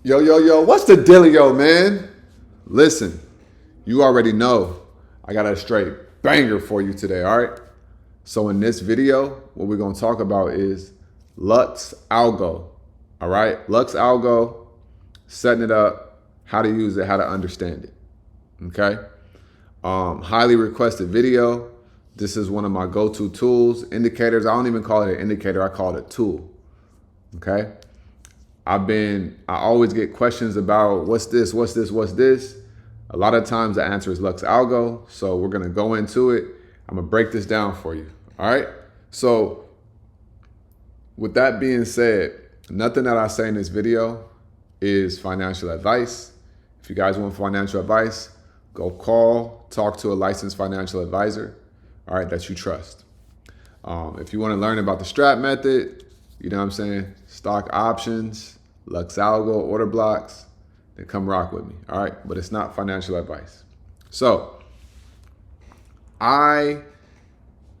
Yo, what's the dealio, man? Listen, you already know I got a straight banger for you today, all right? So in this video, what we're gonna talk about is Lux Algo, all right? Lux Algo, setting it up, how to use it, how to understand it, okay? Highly requested video. This is one of my go-to tools, indicators. I don't even call it an indicator, I call it a tool, okay? I always get questions about what's this. A lot of times the answer is Lux Algo. So we're gonna go into it. I'm gonna break this down for you. All right. So with that being said, nothing that I say in this video is financial advice. If you guys want financial advice, go talk to a licensed financial advisor, all right, that you trust. If you want to learn about the strap method, you know what I'm saying, stock options, LuxAlgo, order blocks, then come rock with me, all right? But it's not financial advice. So I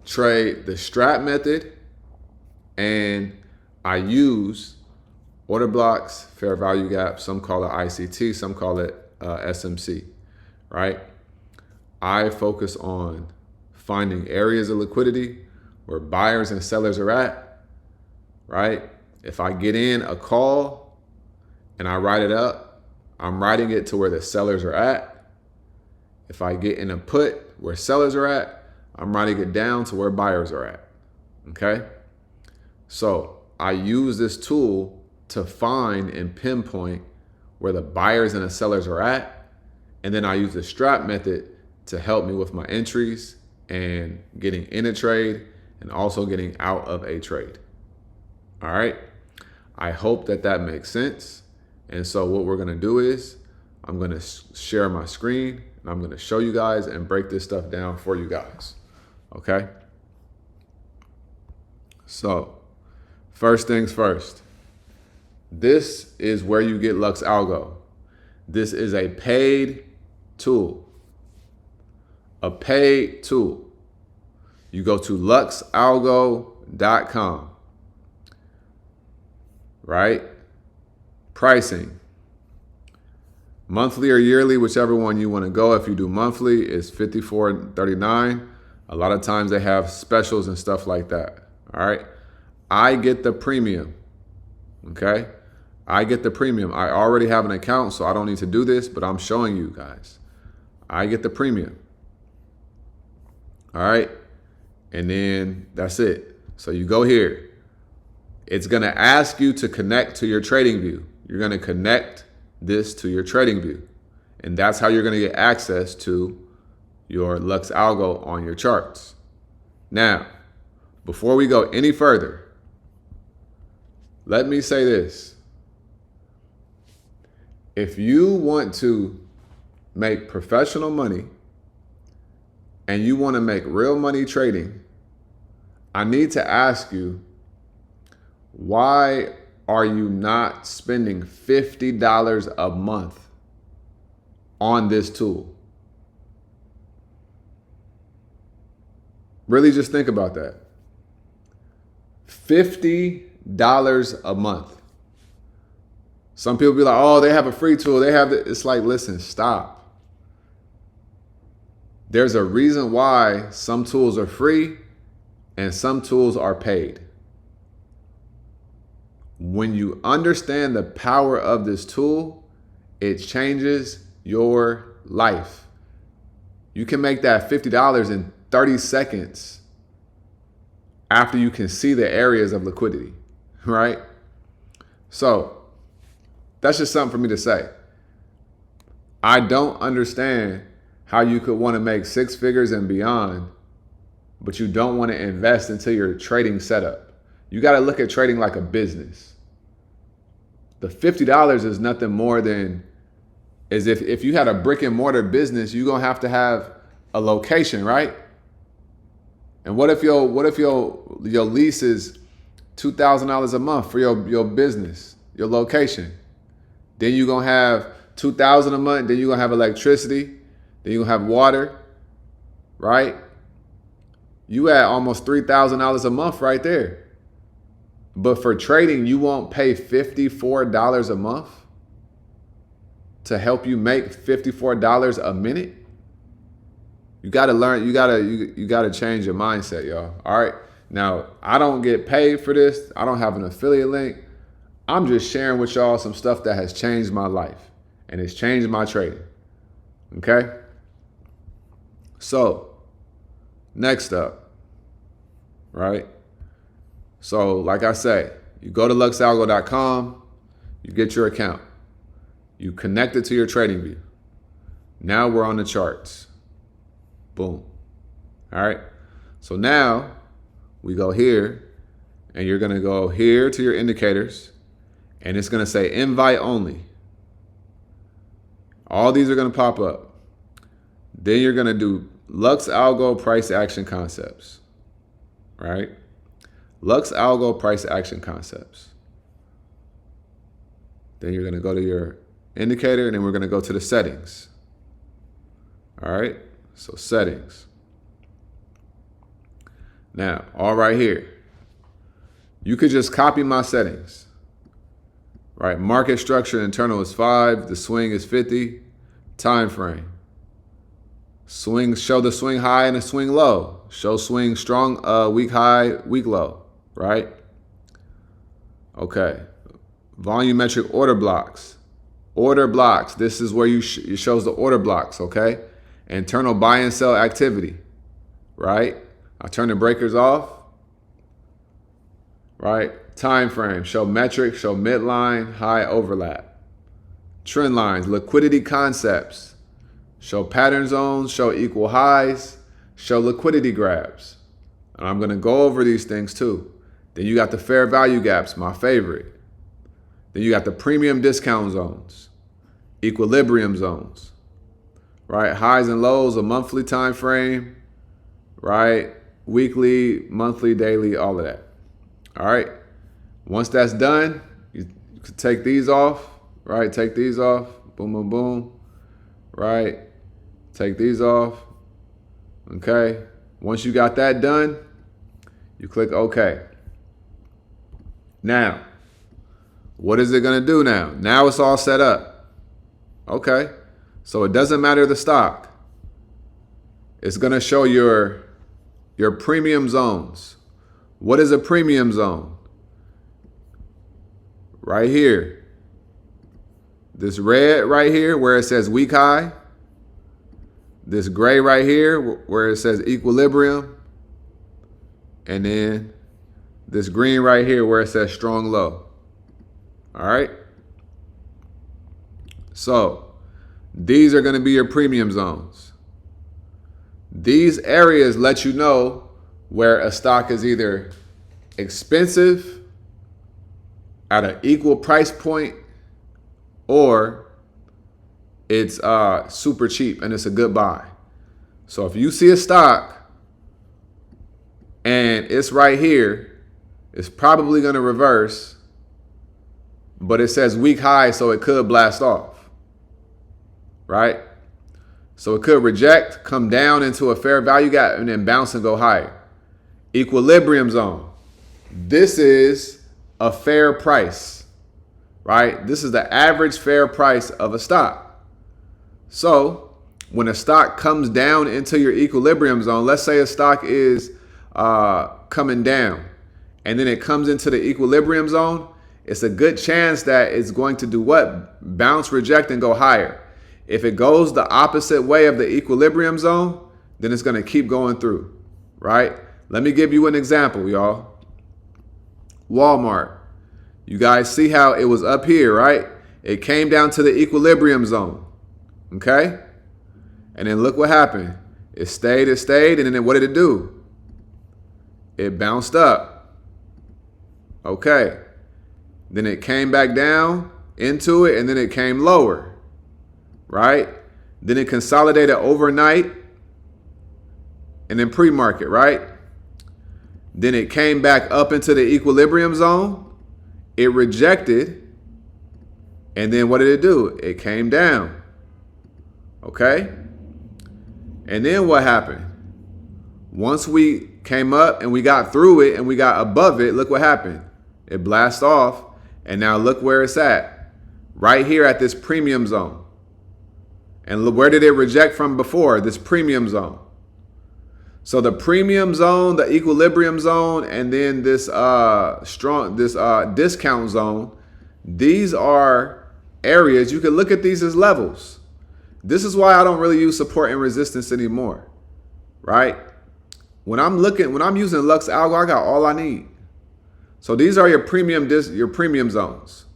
trade the strap method and I use order blocks, fair value gap, some call it ICT, some call it SMC, right? I focus on finding areas of liquidity where buyers and sellers are at, right? If I get in a call and I write it up, I'm writing it to where the sellers are at. If I get in a put where sellers are at, I'm writing it down to where buyers are at, okay? So I use this tool to find and pinpoint where the buyers and the sellers are at. And then I use the strap method to help me with my entries and getting in a trade and also getting out of a trade. All right. I hope that makes sense. And so what we're going to do is I'm going to share my screen and I'm going to show you guys and break this stuff down for you guys. Okay. So first things first, this is where you get Lux Algo. This is a paid tool. A paid tool. You go to LuxAlgo.com. Right? Pricing. Monthly or yearly, whichever one you want to go. If you do monthly, it's $54.39. A lot of times they have specials and stuff like that. All right. I get the premium. Okay. I get the premium. I already have an account, so I don't need to do this, but I'm showing you guys. I get the premium. All right. And then that's it. So you go here. It's going to ask you to connect to your trading view. You're going to connect this to your trading view. And that's how you're going to get access to your Lux Algo on your charts. Now, before we go any further, let me say this. If you want to make professional money and you want to make real money trading, I need to ask you, why are you not spending $50 a month on this tool? Really just think about that. $50 a month. Some people be like, oh, they have a free tool. They have it. It's like, listen, stop. There's a reason why some tools are free and some tools are paid. When you understand the power of this tool, it changes your life. You can make that $50 in 30 seconds after you can see the areas of liquidity, right? So that's just something for me to say. I don't understand how you could want to make six figures and beyond, but you don't want to invest into your trading setup. You got to look at trading like a business. The $50 is nothing more than as if you had a brick and mortar business, you're gonna have to have a location, right? And what if your lease is $2,000 a month for your business, your location? Then you're gonna have $2,000 a month. Then you're gonna have electricity. Then you're gonna have water, right? You at almost $3,000 a month right there. But for trading, you won't pay $54 a month. to help you make $54 a minute? You got to learn, you got to change your mindset, y'all. All right? Now, I don't get paid for this. I don't have an affiliate link. I'm just sharing with y'all some stuff that has changed my life and it's changed my trading. Okay? So, next up, right? So, like I say, you go to LuxAlgo.com, you get your account, you connect it to your trading view. Now we're on the charts. Boom. All right. So now we go here, and you're going to go here to your indicators, and it's going to say invite only. All these are going to pop up. Then you're going to do Lux Algo price action concepts, right? Lux Algo price action concepts. Then you're going to go to your indicator, and then we're going to go to the settings. All right, so settings. Now, all right here, you could just copy my settings, right? Market structure internal is 5, the swing is 50, time frame. Swing, show the swing high and the swing low. Show swing strong, weak high, weak low, right? Okay. Volumetric order blocks. Order blocks. This is where it shows the order blocks, okay? Internal buy and sell activity, right? I turn the breakers off, right? Time frame. Show metric, show midline, high overlap. Trend lines, liquidity concepts. Show pattern zones, show equal highs, show liquidity grabs. And I'm going to go over these things too. Then you got the fair value gaps, my favorite. Then you got the premium discount zones, equilibrium zones, right? Highs and lows, a monthly time frame, right? Weekly, monthly, daily, all of that. All right. Once that's done, you can take these off, right? Take these off, boom, boom, boom, right? Take these off, okay? Once you got that done, you click OK. Now, what is it going to do now? Now it's all set up. Okay. So it doesn't matter the stock. It's going to show your premium zones. What is a premium zone? Right here. This red right here where it says weak high. This gray right here where it says equilibrium. And then this green right here where it says strong low. All right. So these are going to be your premium zones. These areas let you know where a stock is either expensive at an equal price point or it's super cheap and it's a good buy. So if you see a stock and it's right here, it's probably going to reverse, but it says weak high, so it could blast off, right? So it could reject, come down into a fair value gap, and then bounce and go higher. Equilibrium zone. This is a fair price, right? This is the average fair price of a stock. So when a stock comes down into your equilibrium zone, let's say a stock is coming down and then it comes into the equilibrium zone, it's a good chance that it's going to do what? Bounce, reject, and go higher. If it goes the opposite way of the equilibrium zone, then it's going to keep going through, right? Let me give you an example, y'all. Walmart. You guys see how it was up here, right? It came down to the equilibrium zone, okay? And then look what happened. It stayed, and then what did it do? It bounced up, okay? Then it came back down into it, and then it came lower, right? Then it consolidated overnight, and then pre-market, right? Then it came back up into the equilibrium zone. It rejected, and then what did it do? It came down, okay? And then what happened? Once we came up and we got through it and we got above it, look what happened. It blasted off, and now look where it's at. Right here at this premium zone. And look, where did it reject from before? This premium zone. So the premium zone, the equilibrium zone, and then this discount zone, these are areas. You can look at these as levels. This is why I don't really use support and resistance anymore, right? When I'm using Lux Algo, I got all I need. So these are your premium zones,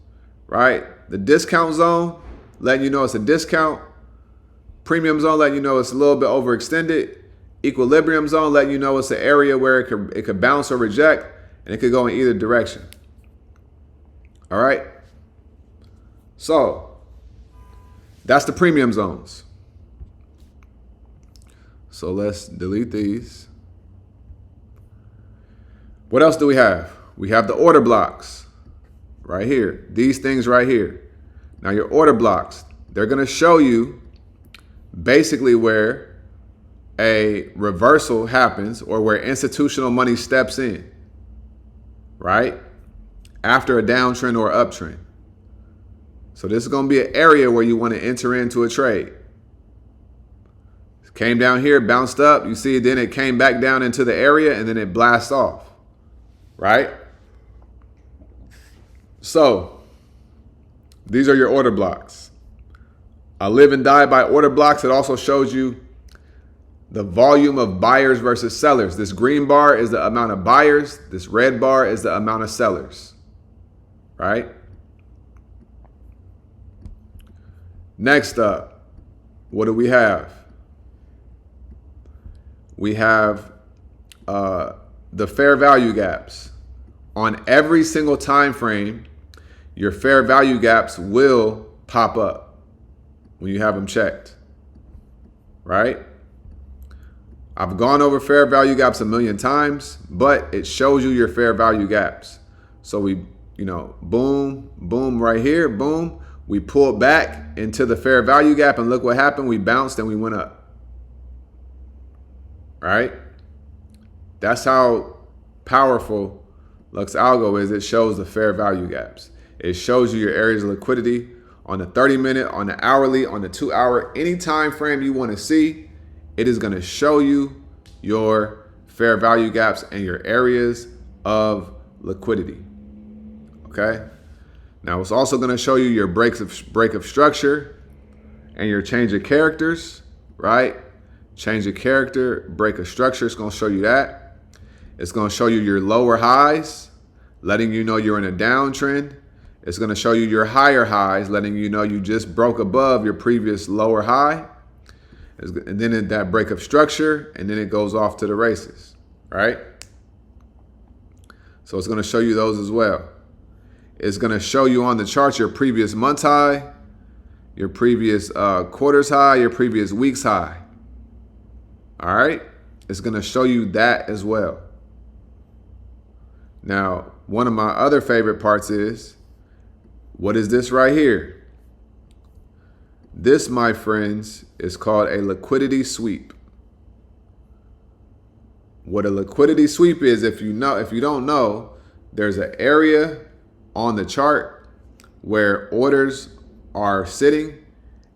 right? The discount zone, letting you know it's a discount. Premium zone, letting you know it's a little bit overextended. Equilibrium zone, letting you know it's an area where it could bounce or reject, and it could go in either direction. All right. So that's the premium zones. So let's delete these. What else do we have? We have the order blocks right here. These things right here. Now your order blocks, they're going to show you basically where a reversal happens or where institutional money steps in, right? After a downtrend or uptrend. So this is going to be an area where you want to enter into a trade. It came down here, bounced up. You see, then it came back down into the area and then it blasts off, right? So these are your order blocks. I live and die by order blocks. It also shows you the volume of buyers versus sellers. This green bar is the amount of buyers. This red bar is the amount of sellers, right? Next up, what do we have? We have the fair value gaps. On every single time frame, your fair value gaps will pop up when you have them checked, right? I've gone over fair value gaps a million times, but it shows you your fair value gaps. So we, boom, boom right here, boom. We pulled back into the fair value gap and look what happened. We bounced and we went up, right? That's how powerful Lux Algo is. It shows the fair value gaps. It shows you your areas of liquidity on the 30-minute, on the hourly, on the 2-hour, any time frame you want to see. It is going to show you your fair value gaps and your areas of liquidity. Okay. Now it's also going to show you your break of structure and your change of characters, right? Change of character, break of structure. It's going to show you that. It's going to show you your lower highs, letting you know you're in a downtrend. It's going to show you your higher highs, letting you know you just broke above your previous lower high. And then that break of structure, and then it goes off to the races, right? So it's going to show you those as well. It's going to show you on the chart your previous month's high, your previous quarter's high, your previous week's high. All right? It's going to show you that as well. Now, one of my other favorite parts is, what is this right here? This, my friends, is called a liquidity sweep. What a liquidity sweep is, if you don't know, there's an area on the chart where orders are sitting,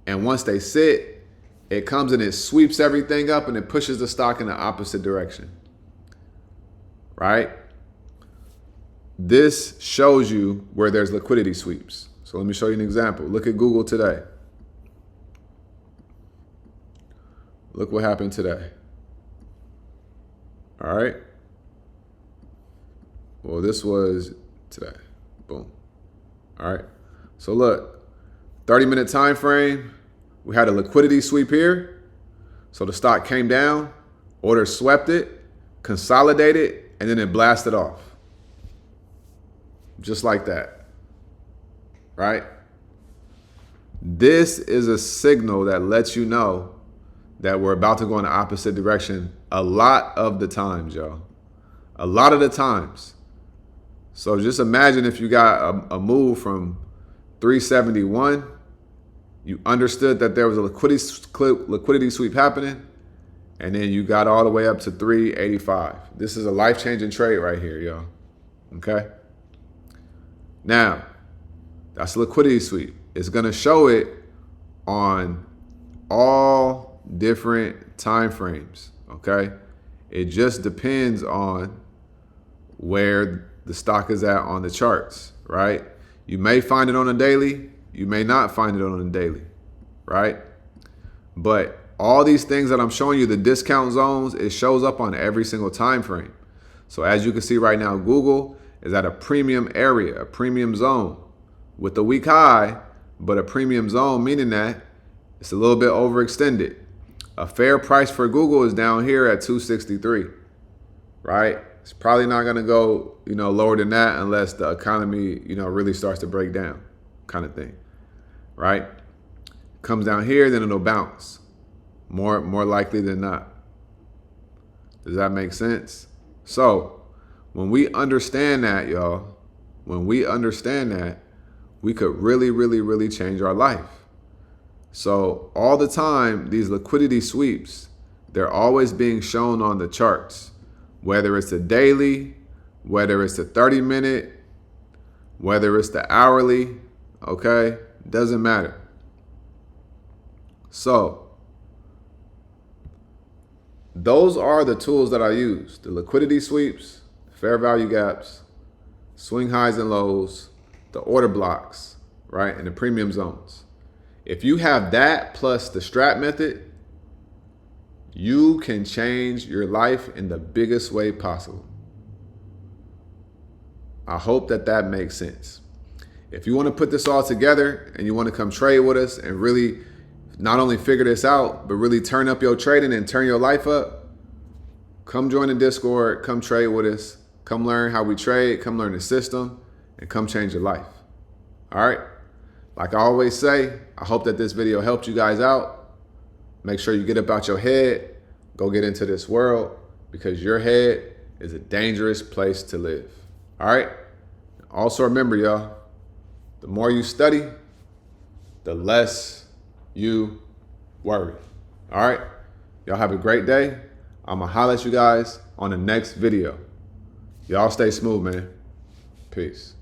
and once they sit, it comes and it sweeps everything up and it pushes the stock in the opposite direction, right? This shows you where there's liquidity sweeps. So let me show you an example. Look at Google today. Look what happened today. All right. Well, this was today. Boom. All right. So look, 30-minute time frame. We had a liquidity sweep here. So the stock came down, order swept it, consolidated, and then it blasted off. Just like that. Right? This is a signal that lets you know that we're about to go in the opposite direction a lot of the times, y'all. A lot of the times. So just imagine if you got a move from 371, you understood that there was a liquidity sweep happening, and then you got all the way up to 385. This is a life-changing trade right here, y'all. Okay? Now, that's a liquidity sweep. It's going to show it on all different time frames, okay? It just depends on where the stock is at on the charts, right? You may find it on a daily, you may not find it on a daily, right? But all these things that I'm showing you, the discount zones, it shows up on every single time frame. So as you can see right now, Google is at a premium area, a premium zone with a weak high, but a premium zone, meaning that it's a little bit overextended. A fair price for Google is down here at 263, right? It's probably not going to go, lower than that unless the economy, really starts to break down, kind of thing, right? Comes down here, then it'll bounce, more likely than not. Does that make sense? So when we understand that, y'all, when we understand that, we could really, really, really change our life. So all the time, these liquidity sweeps, they're always being shown on the charts, whether it's the daily, whether it's the 30-minute, whether it's the hourly, okay? Doesn't matter. So those are the tools that I use: the liquidity sweeps, fair value gaps, swing highs and lows, the order blocks, right? And the premium zones. If you have that plus the strat method, you can change your life in the biggest way possible. I hope that makes sense. If you want to put this all together and you want to come trade with us and really not only figure this out, but really turn up your trading and turn your life up, come join the Discord, come trade with us, come learn how we trade, come learn the system, and come change your life. All right? Like I always say, I hope that this video helped you guys out. Make sure you get up out your head, go get into this world, because your head is a dangerous place to live. All right? Also remember, y'all, the more you study, the less you worry. All right? Y'all have a great day. I'm going to holler at you guys on the next video. Y'all stay smooth, man. Peace.